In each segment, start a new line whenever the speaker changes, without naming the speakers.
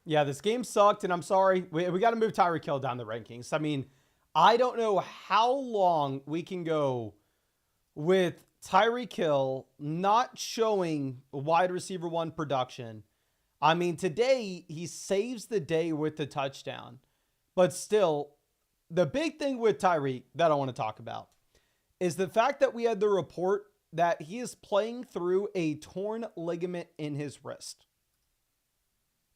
Yeah, this game sucked, and I'm sorry. We got to move Tyreek Hill down the rankings. I mean, I don't know how long we can go with Tyreek Hill not showing wide receiver one production. I mean, today he saves the day with the touchdown, but still, the big thing with Tyreek that I want to talk about is the fact that we had the report that he is playing through a torn ligament in his wrist.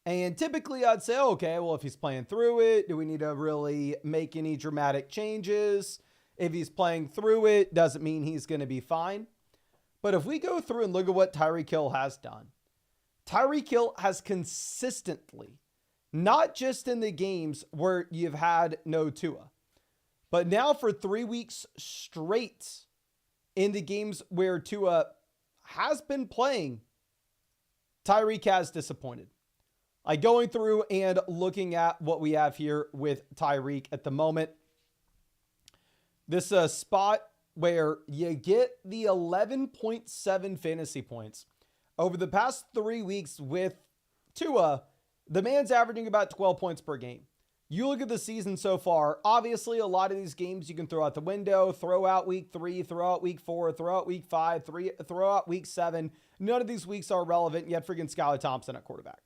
And typically I'd say, okay, well, if he's playing through it, do we need to really make any dramatic changes? If he's playing through it, doesn't mean he's going to be fine. But if we go through and look at what Tyreek Hill has done, Tyreek Hill has consistently, not just in the games where you've had no Tua, but now for 3 weeks straight in the games where Tua has been playing, Tyreek has disappointed. Like going through and looking at what we have here with Tyreek at the moment. This spot where you get the 11.7 fantasy points. Over the past 3 weeks with Tua, the man's averaging about 12 points per game. You look at the season so far, obviously a lot of these games you can throw out the window, throw out week 3, throw out week 4, throw out week 5, throw out week 7. None of these weeks are relevant, yet freaking Skylar Thompson at quarterback.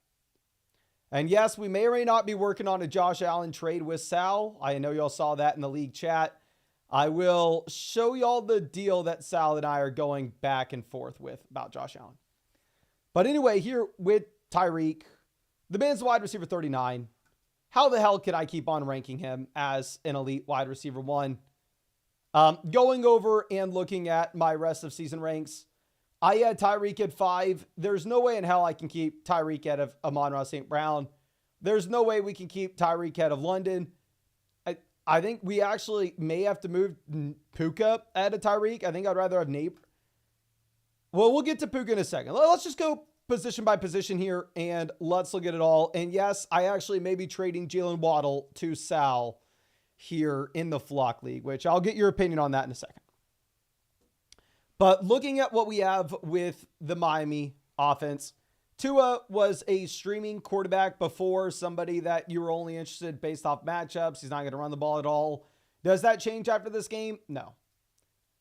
And yes, we may or may not be working on a Josh Allen trade with Sal. I know y'all saw that in the league chat. I will show y'all the deal that Sal and I are going back and forth with about Josh Allen. But anyway, here with Tyreek, the man's wide receiver 39. How the hell could I keep on ranking him as an elite wide receiver one? Going over and looking at my rest of season ranks, I had Tyreek at 5. There's no way in hell I can keep Tyreek out of Amon-Ra St. Brown. There's no way we can keep Tyreek out of London. I think we actually may have to move Puka out of Tyreek. I think I'd rather have Nape. Well, we'll get to Puka in a second. Let's just go position by position here, and let's look at it all. And yes, I actually may be trading Jalen Waddle to Sal here in the Flock League, which I'll get your opinion on that in a second. But looking at what we have with the Miami offense, Tua was a streaming quarterback before, somebody that you were only interested based off matchups. He's not going to run the ball at all. Does that change after this game? No.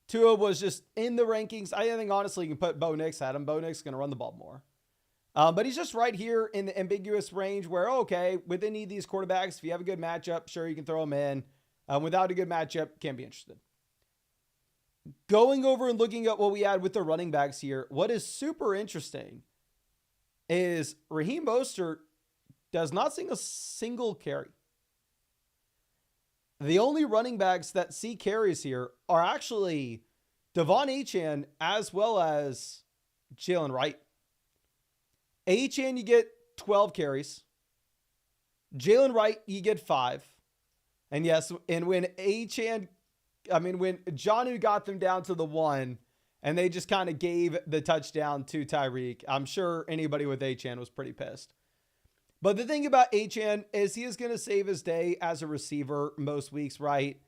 Tua was just in the rankings. I think, honestly, you can put Bo Nix at him. Bo Nix is going to run the ball more. But he's just right here in the ambiguous range where, okay, with any of these quarterbacks, if you have a good matchup, sure, you can throw him in. Without a good matchup, can't be interested. Going over and looking at what we had with the running backs here, what is super interesting is Raheem Mostert does not see a single carry. The only running backs that see carries here are actually Devon Achane as well as Jalen Wright. Achane, you get 12 carries. Jalen Wright, you get 5. And yes, and when Jonnu got them down to the 1, and they just kind of gave the touchdown to Tyreek, I'm sure anybody with Achane was pretty pissed. But the thing about Achane is he is going to save his day as a receiver most weeks, right?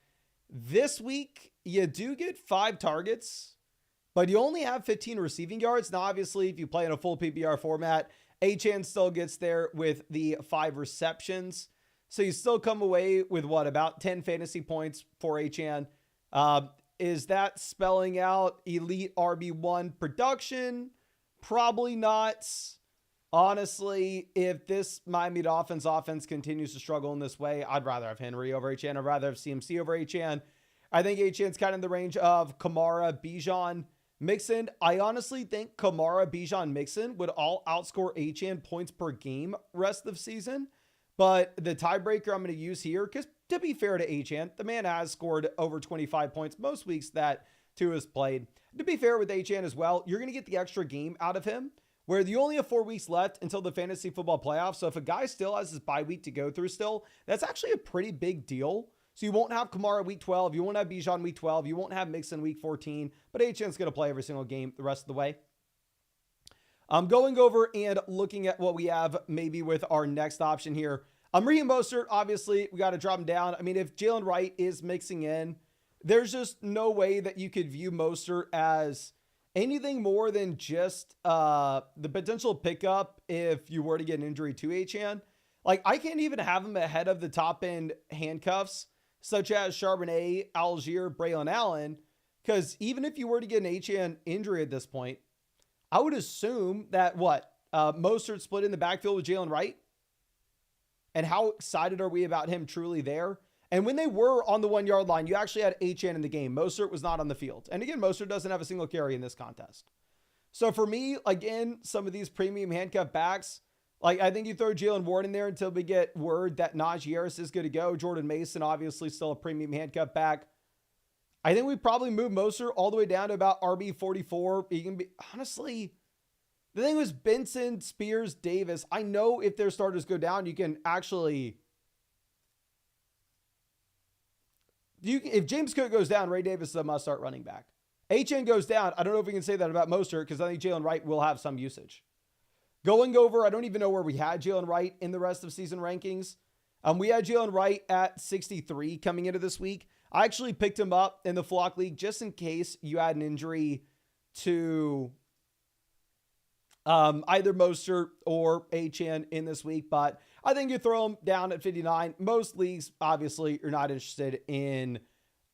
This week, you do get 5 targets, but you only have 15 receiving yards. Now, obviously, if you play in a full PPR format, Achane still gets there with the 5 receptions. So you still come away with about 10 fantasy points for Achane. Is that spelling out elite RB1 production? Probably not. Honestly, if this Miami Dolphins offense continues to struggle in this way, I'd rather have Henry over Achane. I'd rather have CMC over Achane. I think Achane's kind of in the range of Kamara, Bijan, Mixon. I honestly think Kamara, Bijan, Mixon would all outscore Achane points per game rest of the season. But the tiebreaker I'm going to use here, because to be fair to Achane, the man has scored over 25 points most weeks that Tua has played. To be fair with Achane as well, you're going to get the extra game out of him, where you only have 4 weeks left until the fantasy football playoffs. So if a guy still has his bye week to go through still, that's actually a pretty big deal. So you won't have Kamara week 12. You won't have Bijan week 12. You won't have Mixon week 14. But Achane's going to play every single game the rest of the way. I'm going over and looking at what we have maybe with our next option here. Raheem Mostert, obviously, we got to drop him down. I mean, if Jalen Wright is mixing in, there's just no way that you could view Mostert as anything more than just the potential pickup if you were to get an injury to Achane. Like, I can't even have him ahead of the top end handcuffs, such as Charbonnet, Algier, Braylon Allen, because even if you were to get an HN injury at this point, I would assume that Mostert split in the backfield with Jalen Wright. And how excited are we about him truly there? And when they were on the 1 yard line, you actually had HN in the game. Mostert was not on the field. And again, Mostert doesn't have a single carry in this contest. So for me, again, some of these premium handcuff backs, like I think you throw Jalen Ward in there until we get word that Najee Harris is good to go. Jordan Mason, obviously still a premium handcuff back. I think we probably move Mostert all the way down to about RB 44. He can be, honestly, the thing was Benson, Spears, Davis. I know if their starters go down, you can actually, if James Cook goes down, Ray Davis is a must start running back. HN goes down. I don't know if we can say that about Mostert because I think Jalen Wright will have some usage. Going over, I don't even know where we had Jalen Wright in the rest of season rankings. We had Jalen Wright at 63 coming into this week. I actually picked him up in the Flock League just in case you had an injury to either Mostert or HN in this week, but I think you throw him down at 59. Most leagues, obviously, you're not interested in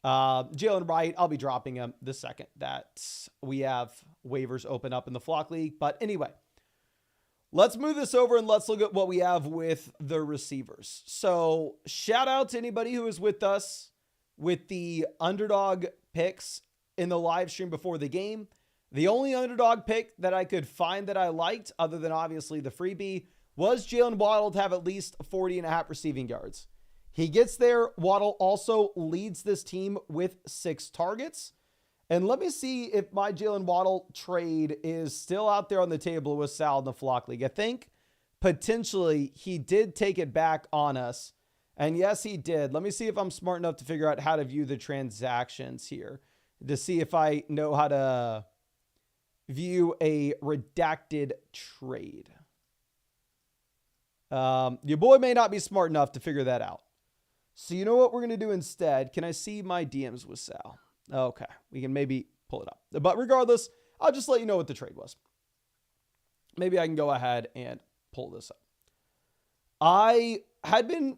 Jalen Wright. I'll be dropping him the second that we have waivers open up in the Flock League. But anyway, let's move this over and let's look at what we have with the receivers. So shout out to anybody who was with us with the underdog picks in the live stream before the game. The only underdog pick that I could find that I liked, other than obviously the freebie, was Jalen Waddle to have at least 40.5 receiving yards. He gets there. Waddle also leads this team with 6 targets. And let me see if my Jalen Waddle trade is still out there on the table with Sal in the Flock League. I think potentially he did take it back on us. And yes, he did. Let me see if I'm smart enough to figure out how to view the transactions here to see if I know how to view a redacted trade. Your boy may not be smart enough to figure that out. So you know what we're going to do instead? Can I see my DMs with Sal? Okay, we can maybe pull it up. But regardless, I'll just let you know what the trade was. Maybe I can go ahead and pull this up. I had been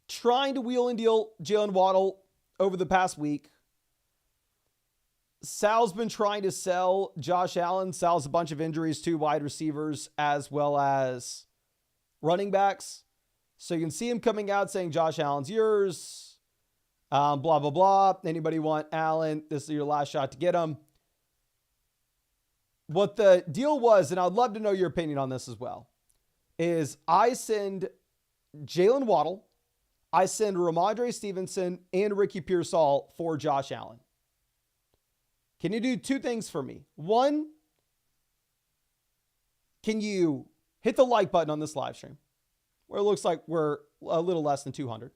trying to wheel and deal Jalen Waddle over the past week. Sal's been trying to sell Josh Allen. Sal's a bunch of injuries to wide receivers as well as running backs. So you can see him coming out saying Josh Allen's yours. Blah, blah, blah. Anybody want Allen? This is your last shot to get him. What the deal was, and I'd love to know your opinion on this as well, is I send Jalen Waddle, I send Ramondre Stevenson and Ricky Pearsall for Josh Allen. Can you do 2 things for me? 1, can you hit the like button on this live stream where it looks like we're a little less than 200?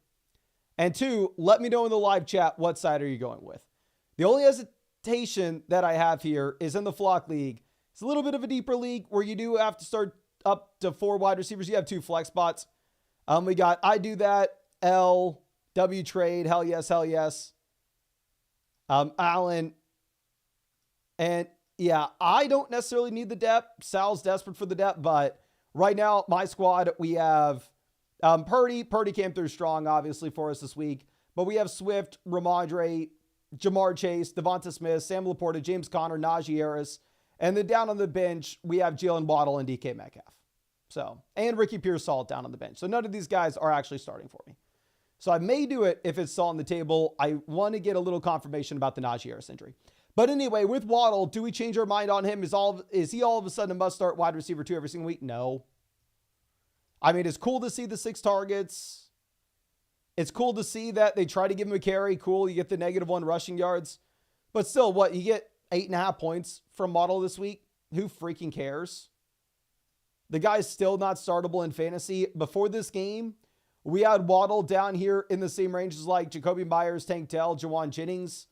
And 2, let me know in the live chat what side are you going with. The only hesitation that I have here is in the Flock League. It's a little bit of a deeper league where you do have to start up to 4 wide receivers. You have 2 flex spots. We got I do that, L, W trade, hell yes, hell yes. Allen. And yeah, I don't necessarily need the depth. Sal's desperate for the depth, but right now, my squad, we have Purdy. Purdy came through strong, obviously, for us this week. But we have Swift, Ramondre, Jamar Chase, Devonta Smith, Sam Laporta, James Conner, Najee Harris. And then down on the bench, we have Jalen Waddle and DK Metcalf. So, and Ricky Pearsall down on the bench. So none of these guys are actually starting for me. So I may do it if it's still on the table. I want to get a little confirmation about the Najee Harris injury. But anyway, with Waddle, do we change our mind on him? Is he all of a sudden a must-start wide receiver 2 every single week? No. I mean, it's cool to see the 6 targets. It's cool to see that they try to give him a carry. Cool, you get the -1 rushing yards. But still, what? You get 8.5 points from Waddle this week? Who freaking cares? The guy's still not startable in fantasy. Before this game, we had Waddle down here in the same ranges like Jacoby Myers, Tank Dell, Jawan Jennings.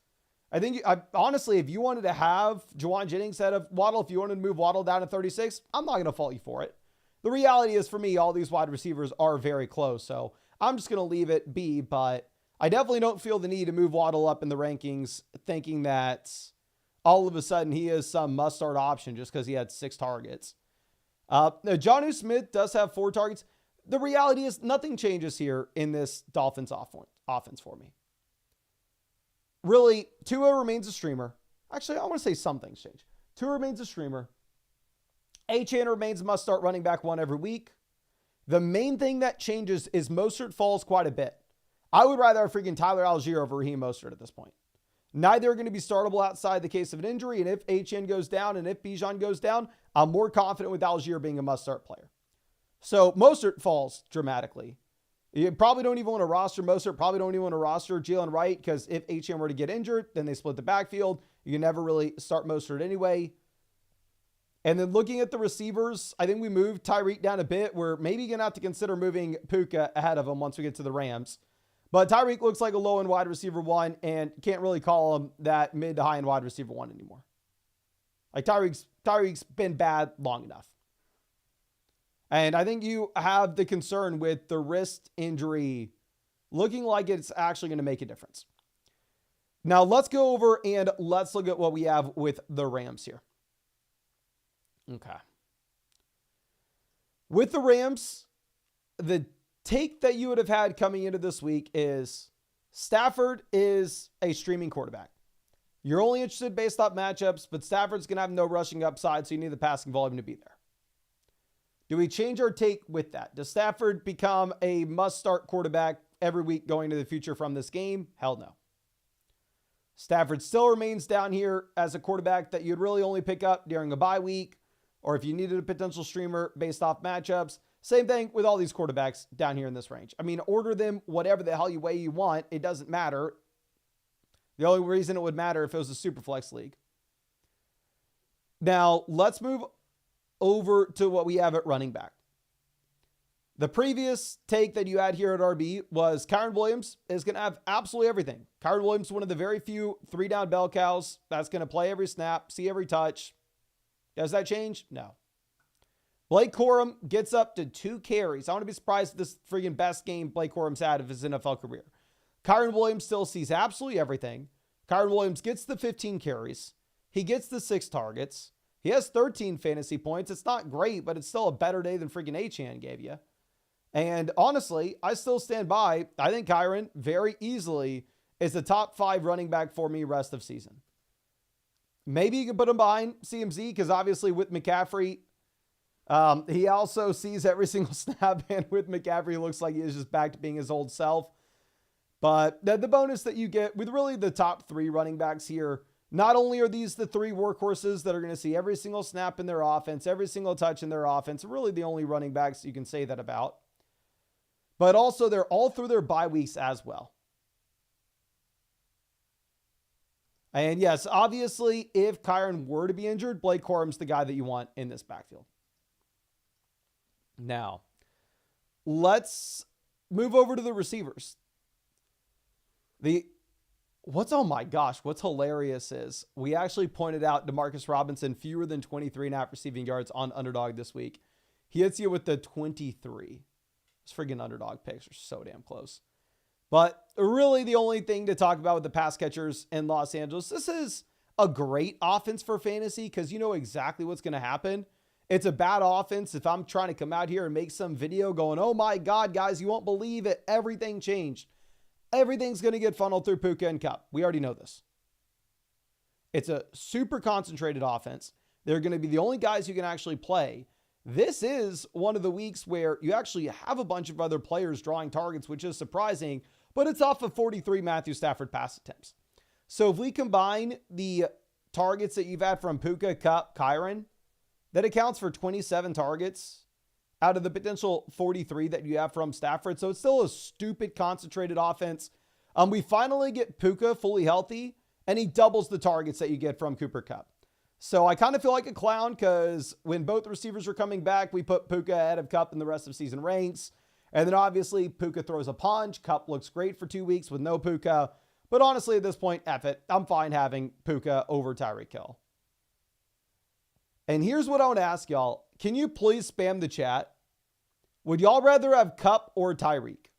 I think, honestly, if you wanted to have Jawan Jennings ahead of Waddle, if you wanted to move Waddle down to 36, I'm not going to fault you for it. The reality is, for me, all these wide receivers are very close, so I'm just going to leave it be, but I definitely don't feel the need to move Waddle up in the rankings thinking that all of a sudden he is some must-start option just because he had 6 targets. Jonnu Smith does have 4 targets. the reality is nothing changes here in this Dolphins offense for me. Really, Tua remains a streamer. Actually, I want to say some things change. Tua remains a streamer. Achane remains must-start running back one every week. The main thing that changes is Mostert falls quite a bit. I would rather have freaking Tyler Algier over Raheem Mostert at this point. Neither are going to be startable outside the case of an injury, and if Achane goes down and if Bijan goes down, I'm more confident with Algier being a must-start player. So Mostert falls dramatically. You probably don't even want to roster Mostert, probably don't even want to roster Jalen Wright, because if Achane were to get injured, then they split the backfield. You can never really start Mostert anyway. And then looking at the receivers, I think we moved Tyreek down a bit. We're maybe going to have to consider moving Puka ahead of him once we get to the Rams. But Tyreek looks like a low-end wide receiver one, and can't really call him that mid to high-end wide receiver one anymore. Like Tyreek's been bad long enough. And I think you have the concern with the wrist injury looking like it's actually going to make a difference. Now let's go over and let's look at what we have with the Rams here. Okay. With the Rams, the take that you would have had coming into this week is Stafford is a streaming quarterback. You're only interested based off matchups, but Stafford's going to have no rushing upside, so you need the passing volume to be there. Do we change our take with that? Does Stafford become a must-start quarterback every week going to the future from this game? Hell no. Stafford still remains down here as a quarterback that you'd really only pick up during a bye week, or if you needed a potential streamer based off matchups. Same thing with all these quarterbacks down here in this range. I mean, order them whatever the hell way you want. It doesn't matter. The only reason it would matter if it was a super flex league. Now, let's move over to what we have at running back. The previous take that you had here at RB was Kyren Williams is going to have absolutely everything. Kyren Williams is one of the very few 3-down bell cows that's going to play every snap, see every touch. Does that change? No. Blake Corum gets up to 2 carries. I want to be surprised if this friggin' best game Blake Corum's had of his NFL career. Kyren Williams still sees absolutely everything. Kyren Williams gets the 15 carries. He gets the 6 targets. He has 13 fantasy points. It's not great, but it's still a better day than freaking Achane gave you. And honestly, I still stand by. I think Kyren very easily is the top 5 running back for me rest of season. Maybe you can put him behind CMZ because obviously with McCaffrey, he also sees every single snap, and with McCaffrey, it looks like he is just back to being his old self. But the bonus that you get with really the top 3 running backs here, not only are these the 3 workhorses that are going to see every single snap in their offense, every single touch in their offense, really the only running backs you can say that about, but also they're all through their bye weeks as well. And yes, obviously, if Kyren were to be injured, Blake Corum's the guy that you want in this backfield. Now, let's move over to the receivers. What's hilarious is we actually pointed out DeMarcus Robinson fewer than 23.5 receiving yards on Underdog this week. He hits you with the 23. Those friggin' Underdog picks are so damn close. But really the only thing to talk about with the pass catchers in Los Angeles, this is a great offense for fantasy because you know exactly what's going to happen. It's a bad offense if I'm trying to come out here and make some video going, oh my God, guys, you won't believe it. Everything changed. Everything's going to get funneled through Puka and Kupp. We already know this. It's a super concentrated offense. They're going to be the only guys who can actually play. This is one of the weeks where you actually have a bunch of other players drawing targets, which is surprising, but it's off of 43 Matthew Stafford pass attempts. So if we combine the targets that you've had from Puka, Kupp, Kyren, that accounts for 27 targets out of the potential 43 that you have from Stafford. So it's still a stupid concentrated offense. We finally get Puka fully healthy, and he doubles the targets that you get from Cooper Kupp. So I kind of feel like a clown because when both receivers are coming back, we put Puka ahead of Kupp in the rest of season ranks. And then obviously Puka throws a punch. Kupp looks great for 2 weeks with no Puka. But honestly, at this point, F it. I'm fine having Puka over Tyreek Hill. And here's what I want to ask y'all. Can you please spam the chat? Would y'all rather have Kupp or Tyreek?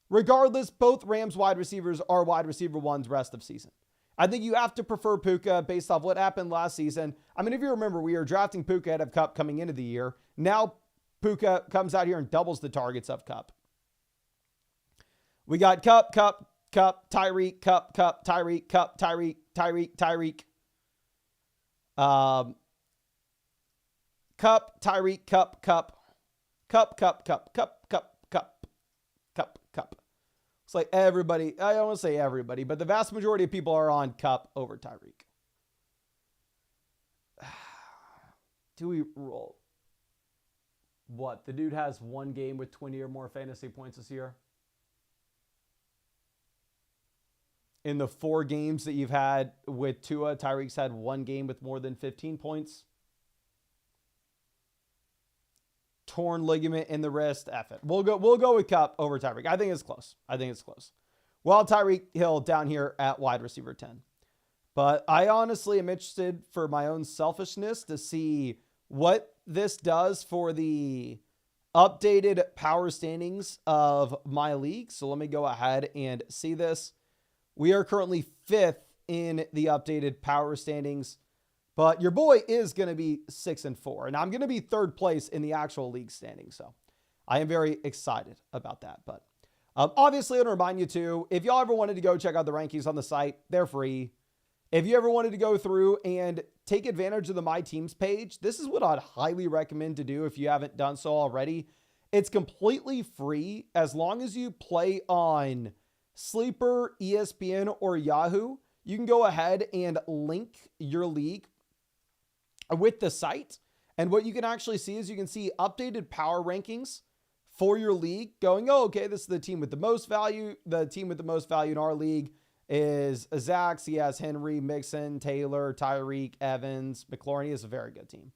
Regardless, both Rams wide receivers are wide receiver ones rest of season. I think you have to prefer Puka based off what happened last season. I mean, if you remember, we were drafting Puka ahead of Kupp coming into the year. Now Puka comes out here and doubles the targets of Cup. We got Cup, Tyreek, Tyreek, Tyreek. Cup, Tyreek, Cup. It's like everybody, I don't want to say everybody, but the vast majority of people are on Cup over Tyreek. Do we roll? What? The dude has one game with 20 or more fantasy points this year? In the 4 games that you've had with Tua, Tyreek's had one game with more than 15 points. Torn ligament in the wrist. F it. We'll go with Cup over Tyreek. I think it's close. Well, Tyreek Hill down here at wide receiver 10. But I honestly am interested for my own selfishness to see what this does for the updated power standings of my league. So let me go ahead and see this. We are currently 5th in the updated power standings, but your boy is going to be 6-4, and I'm going to be 3rd place in the actual league standings. So I am very excited about that. But obviously, I want to remind you too, if y'all ever wanted to go check out the rankings on the site, they're free. If you ever wanted to go through and take advantage of the My Teams page, this is what I'd highly recommend to do if you haven't done so already. It's completely free as long as you play on Sleeper, ESPN, or Yahoo. You can go ahead and link your league with the site. And what you can actually see is you can see updated power rankings for your league going, oh, okay, this is the team with the most value. The team with the most value in our league is Zach's. He has Henry, Mixon, Taylor, Tyreek, Evans, McLaurin. He is a very good team.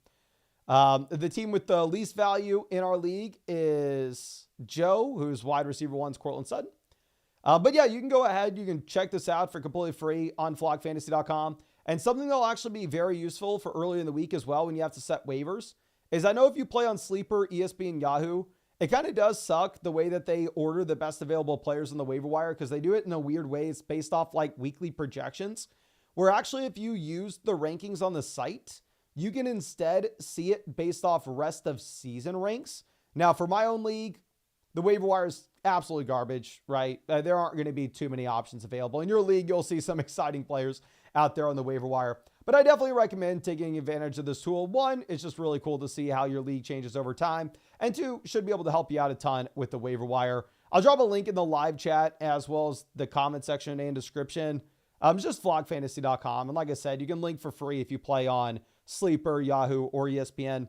The team with the least value in our league is Joe, who's wide receiver 1's Cortland Sutton. But yeah, you can go ahead. You can check this out for completely free on flockfantasy.com. And something that'll actually be very useful for early in the week as well when you have to set waivers is I know if you play on Sleeper, ESPN, Yahoo, it kind of does suck the way that they order the best available players on the waiver wire because they do it in a weird way. It's based off like weekly projections, where actually if you use the rankings on the site, you can instead see it based off rest of season ranks. Now, for my own league, the waiver wire is absolutely garbage, right? There aren't going to be too many options available. In your league, you'll see some exciting players out there on the waiver wire. But I definitely recommend taking advantage of this tool. 1, it's just really cool to see how your league changes over time. And 2, should be able to help you out a ton with the waiver wire. I'll drop a link in the live chat as well as the comment section and description. It's just flockfantasy.com. And like I said, you can link for free if you play on Sleeper, Yahoo, or ESPN.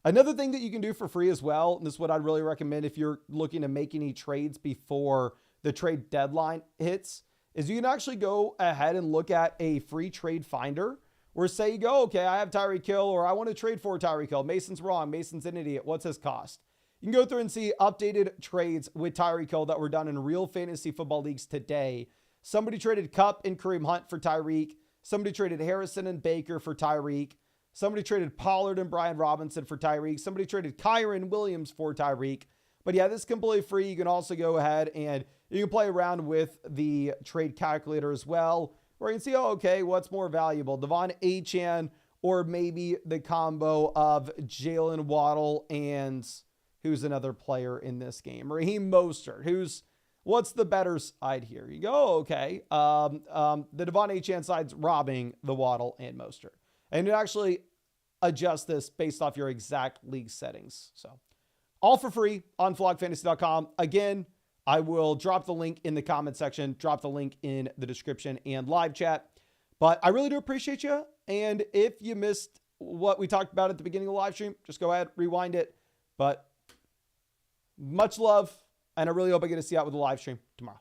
Another thing that you can do for free as well, and this is what I'd really recommend if you're looking to make any trades before the trade deadline hits, is you can actually go ahead and look at a free trade finder where say you go, okay, I have Tyreek Hill or I want to trade for Tyreek Hill. Mason's wrong. Mason's an idiot. What's his cost? You can go through and see updated trades with Tyreek Hill that were done in real fantasy football leagues today. Somebody traded Kupp and Kareem Hunt for Tyreek. Somebody traded Harrison and Baker for Tyreek. Somebody traded Pollard and Brian Robinson for Tyreek. Somebody traded Kyron Williams for Tyreek. But yeah, this is completely free. You can also go ahead and you can play around with the trade calculator as well, where you can see, oh, okay, what's more valuable, Devon Achane or maybe the combo of Jalen Waddle and who's another player in this game? Raheem Mostert. What's the better side here? You go, okay, the Devon Achane side's robbing the Waddle and Mostert. And it actually adjusts this based off your exact league settings. So all for free on flockfantasy.com. Again, I will drop the link in the comment section, drop the link in the description and live chat. But I really do appreciate you. And if you missed what we talked about at the beginning of the live stream, just go ahead, rewind it. But much love. And I really hope I get to see you out with the live stream tomorrow.